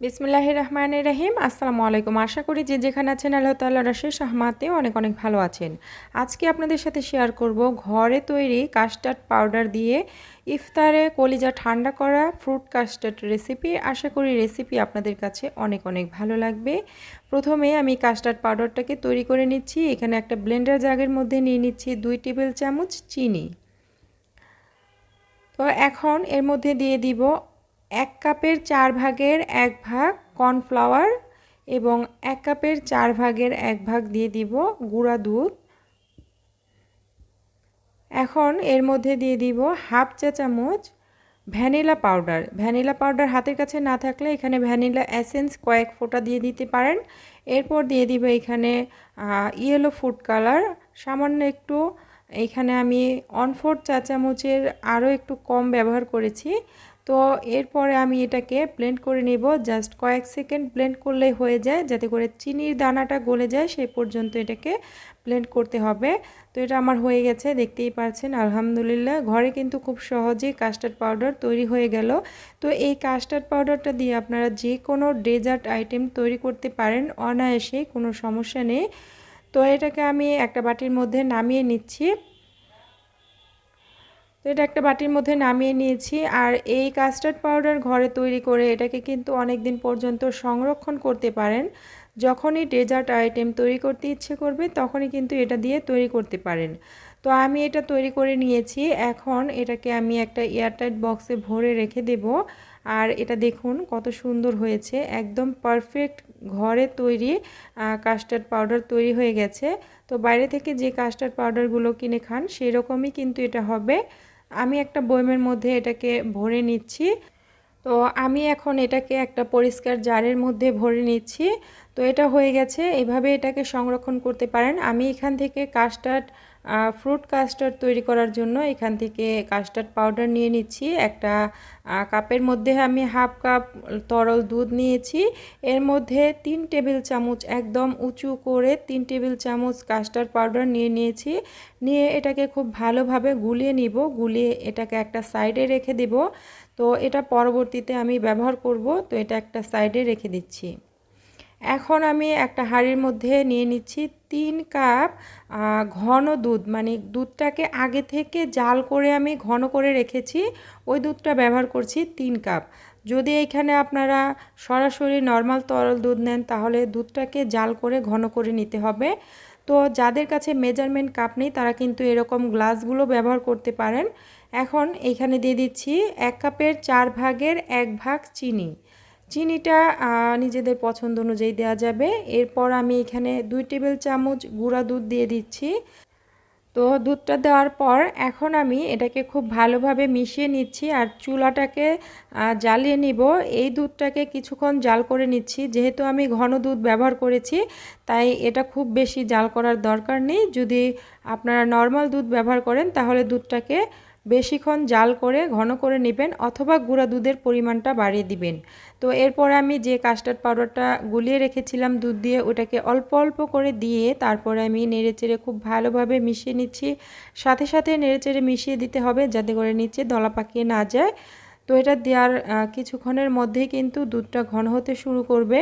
বিসমিল্লাহির রহমানির রহিম। আসসালামু আলাইকুম। আশা করি যে যেখানে আছেন আল্লাহ তাআলার অশেষ রহমতে অনেক অনেক ভালো আছেন। আজকে আপনাদের সাথে শেয়ার করব ঘরে তৈরি কাস্টার্ড পাউডার দিয়ে ইফতারে কলিজা ঠান্ডা করা ফ্রুট কাস্টার্ড রেসিপি। আশা করি রেসিপি আপনাদের কাছে অনেক অনেক ভালো লাগবে। প্রথমে আমি কাস্টার্ড পাউডারটাকে তৈরি করে নিচ্ছি। এখানে একটা ব্লেন্ডার জারের মধ্যে নিয়ে নিচ্ছি 2 টেবিল চামচ চিনি। তো এখন এর মধ্যে দিয়ে দিব 1 কাপের 4 ভাগের 1 ভাগ কর্নফ্লাওয়ার এবং 1 কাপের 4 ভাগের 1 ভাগ দিয়ে দিব গুঁড়া দুধ। এখন এর মধ্যে দিয়ে দিব হাফ চা চামচ ভ্যানিলা পাউডার। ভ্যানিলা পাউডার হাতের কাছে না থাকলে এখানে ভ্যানিলা এসেন্স কয়েক ফোঁটা দিয়ে দিতে পারেন। এরপর দিয়ে দিব এখানে ইয়েলো ফুড কালার সামান্য একটু। এইখানে আমি 1/4 চা চামচের আরও একটু কম ব্যবহার করেছি। তো এরপরে আমি এটাকে ব্লেন্ড করে নেব। জাস্ট কয়েক সেকেন্ড ব্লেন্ড করলেই হয়ে যায়, যাতে করে চিনির দানাটা গলে যায় সেই পর্যন্ত এটাকে ব্লেন্ড করতে হবে। তো এটা আমার হয়ে গেছে, দেখতেই পাচ্ছেন আলহামদুলিল্লাহ। ঘরে কিন্তু খুব সহজেই কাস্টার্ড পাউডার তৈরি হয়ে গেল। তো এই কাস্টার্ড পাউডারটা দিয়ে আপনারা যে কোনো ডেজার্ট আইটেম তৈরি করতে পারেন অনায়াসে, কোনো সমস্যা নেই। তো এটাকে আমি একটা বাটির মধ্যে নামিয়ে নিচ্ছি। তো এটা একটা বাটির মধ্যে নামিয়ে নিয়েছি। আর এই কাস্টার্ড পাউডার ঘরে তৈরি করে এটাকে কিন্তু অনেক দিন পর্যন্ত সংরক্ষণ করতে পারেন। যখনই ডেজার্ট আইটেম তৈরি করতে ইচ্ছে করবে তখনই কিন্তু এটা দিয়ে তৈরি করতে পারেন। তো আমি এটা তৈরি করে নিয়েছি। এখন এটাকে আমি একটা এয়ারটাইট বক্সে ভরে রেখে দেব। আর এটা দেখুন কত সুন্দর হয়েছে, একদম পারফেক্ট ঘরে তৈরি কাস্টার্ড পাউডার তৈরি হয়ে গেছে। তো বাইরে থেকে যে কাস্টার্ড পাউডারগুলো কিনে খান সেরকমই কিন্তু এটা হবে। আমি একটা বয়মের মধ্যে এটাকে ভরে নিচ্ছি। তো আমি এখন এটাকে একটা পরিষ্কার জারের মধ্যে ভরে নিচ্ছি। তো এটা হয়ে গেছে, এইভাবে এটাকে সংরক্ষণ করতে পারেন। আমি এখান থেকে কাস্টার্ড ফ্রুট কাস্টার্ড তৈরি করার জন্য এখান থেকে কাস্টার্ড পাউডার নিয়ে নিচ্ছি। একটা কাপের মধ্যে আমি হাফ কাপ তরল দুধ নিয়েছি। এর মধ্যে 3 টেবিল চামচ, একদম উঁচু করে 3 টেবিল চামচ কাস্টার্ড পাউডার নিয়ে নিয়েছি। নিয়ে এটাকে খুব ভালোভাবে গুলিয়ে নিব। গুলিয়ে এটাকে একটা সাইডে রেখে দেব। তো এটা পরবর্তীতে আমি ব্যবহার করব, তো এটা একটা সাইডে রেখে দিচ্ছি। এখন আমি একটা হাঁড়ির মধ্যে নিয়ে নিচ্ছি 3 কাপ ঘন দুধ, মানে দুধটাকে আগে থেকে জাল করে আমি ঘন করে রেখেছি, ওই দুধটা ব্যবহার করছি 3 কাপ। যদি এখানে আপনারা সরাসরি নর্মাল তরল দুধ নেন তাহলে দুধটাকে জাল করে ঘন করে নিতে হবে। তো যাদের কাছে মেজারমেন্ট কাপ নেই তারা কিন্তু এরকম গ্লাসগুলো ব্যবহার করতে পারেন। এখন এইখানে দিয়ে দিচ্ছি 1 কাপের 4 ভাগের 1 ভাগ চিনি। চিনিটা নিজেদের পছন্দ অনুযায়ী দেওয়া যাবে। এরপর আমি এখানে 2 টেবিল চামচ গুঁড়া দুধ দিয়ে দিচ্ছি। তো দুধটা দেওয়ার পর এখন আমি এটাকে খুব ভালোভাবে মিশিয়ে নিচ্ছি আর চুলাটাকে জ্বালিয়ে নিব। এই দুধটাকে কিছুক্ষণ জাল করে নিচ্ছি। যেহেতু আমি ঘন দুধ ব্যবহার করেছি তাই এটা খুব বেশি জাল করার দরকার নেই। যদি আপনারা নর্মাল দুধ ব্যবহার করেন তাহলে দুধটাকে বেশিক্ষণ জাল করে ঘন করে নেবেন, অথবা গুঁড়া দুধের পরিমাণটা বাড়িয়ে দিবেন। তো এরপর আমি যে কাস্টার্ড পাউডারটা গুলিয়ে রেখেছিলাম দুধ দিয়ে, ওটাকে অল্প অল্প করে দিয়ে তারপরে আমি নেড়েচেড়ে খুব ভালোভাবে মিশিয়ে নিচ্ছি। সাথে সাথে নেড়েচেড়ে মিশিয়ে দিতে হবে যাতে করে নিচে দলা পাকিয়ে না যায়। তো এটা দেওয়ার কিছুক্ষণের মধ্যেই কিন্তু দুধটা ঘন হতে শুরু করবে।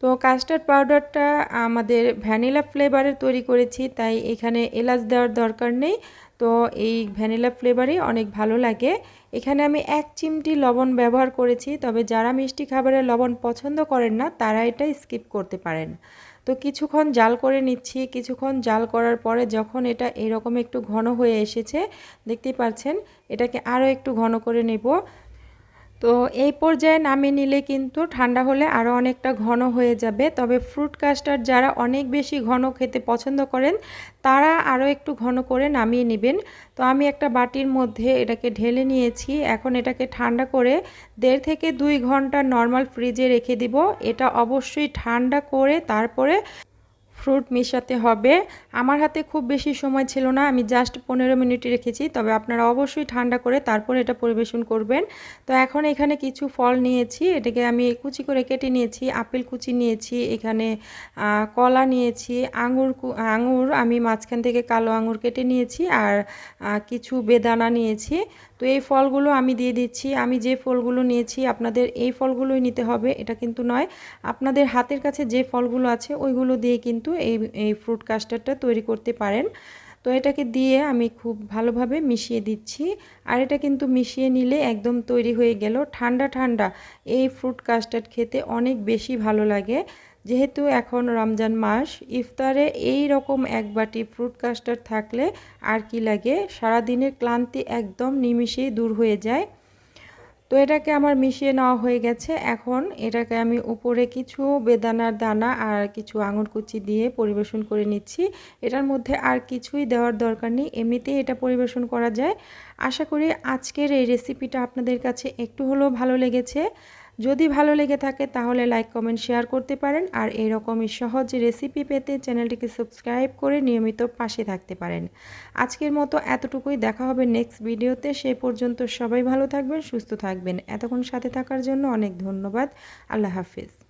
তো কাস্টার্ড পাউডারটা আমাদের ভ্যানিলা ফ্লেভারের তৈরি করেছি, তাই এখানে এলাচ দেওয়ার দরকার নেই। তো এই ভ্যানিলা ফ্লেভারই অনেক ভালো লাগে। এখানে আমি 1 চিমটি লবণ ব্যবহার করেছি, তবে যারা মিষ্টি খাবারে লবণ পছন্দ করেন না তারা এটা স্কিপ করতে পারেন। তো কিছুক্ষণ জাল করে নিচ্ছি। কিছুক্ষণ জাল করার পরে যখন এটা এরকম একটু ঘন হয়ে এসেছে, দেখতেই পাচ্ছেন, এটাকে আরও একটু ঘন করে নেব। তো এই পর্যায়ে নামিয়ে নিলে কিন্তু ঠান্ডা হলে আরও অনেকটা ঘন হয়ে যাবে। তবে ফ্রুট কাস্টার্ড যারা অনেক বেশি ঘন খেতে পছন্দ করেন তারা আরও একটু ঘন করে নামিয়ে নেবেন। তো আমি একটা বাটির মধ্যে এটাকে ঢেলে নিয়েছি। এখন এটাকে ঠান্ডা করে 1.5 থেকে 2 ঘন্টা নর্মাল ফ্রিজে রেখে দিব। এটা অবশ্যই ঠান্ডা করে তারপরে ফ্রুট মেশাতে হবে। আমার হাতে খুব বেশি সময় ছিল না, আমি জাস্ট 15 মিনিট রেখেছি। তবে আপনারা অবশ্যই ঠান্ডা করে তারপর এটা পরিবেশন করবেন। তো এখন এখানে কিছু ফল নিয়েছি, এটাকে আমি কুচি করে কেটে নিয়েছি। আপেল কুচি নিয়েছি, এখানে কলা নিয়েছি, আঙুর আমি মাঝখান থেকে কালো আঙুর কেটে নিয়েছি, আর কিছু বেদানা নিয়েছি। তো এই ফলগুলো আমি দিয়ে দিচ্ছি। আমি যে ফলগুলো নিয়েছি আপনাদের এই ফলগুলোই নিতে হবে এটা কিন্তু নয়, আপনাদের হাতের কাছে যে ফলগুলো আছে ওইগুলো দিয়ে কিন্তু এই ফ্রুট কাস্টার্ডটা তৈরি করতে পারেন। তো এটাকে দিয়ে আমি খুব ভালোভাবে মিশিয়ে দিচ্ছি। আর এটা কিন্তু মিশিয়ে নিলে একদম তৈরি হয়ে গেল। ঠান্ডা ঠান্ডা এই ফ্রুট কাস্টার্ড খেতে অনেক বেশি ভালো লাগে। যেহেতু এখন রমজান মাস, ইফতারে এই রকম এক বাটি ফ্রুট কাস্টার্ড থাকলে আর কি লাগে, সারাদিনের ক্লান্তি একদম নিমিষেই দূর হয়ে যায়। তো এটাকে আমার মিশিয়ে নেওয়া হয়ে গেছে। এখন এটাকে আমি উপরে কিছু বেদানার দানা আর কিছু আঙুর কুচি দিয়ে পরিবেশন করে নিচ্ছি। এটার মধ্যে আর কিছুই দেওয়ার দরকার নেই, এমনিতেই এটা পরিবেশন করা যায়। আশা করি আজকের এই রেসিপিটা আপনাদের কাছে একটু হলেও ভালো লেগেছে। যদি ভালো লেগে থাকে তাহলে লাইক কমেন্ট শেয়ার করতে পারেন। আর এরকমই সহজ রেসিপি পেতে চ্যানেলটিকে সাবস্ক্রাইব করে নিয়মিত পাশে থাকতে পারেন। আজকের মতো এতটুকুই, দেখা হবে নেক্সট ভিডিওতে। সেই পর্যন্ত সবাই ভালো থাকবেন, সুস্থ থাকবেন। এতক্ষণ সাথে থাকার জন্য অনেক ধন্যবাদ। আল্লাহ হাফিজ।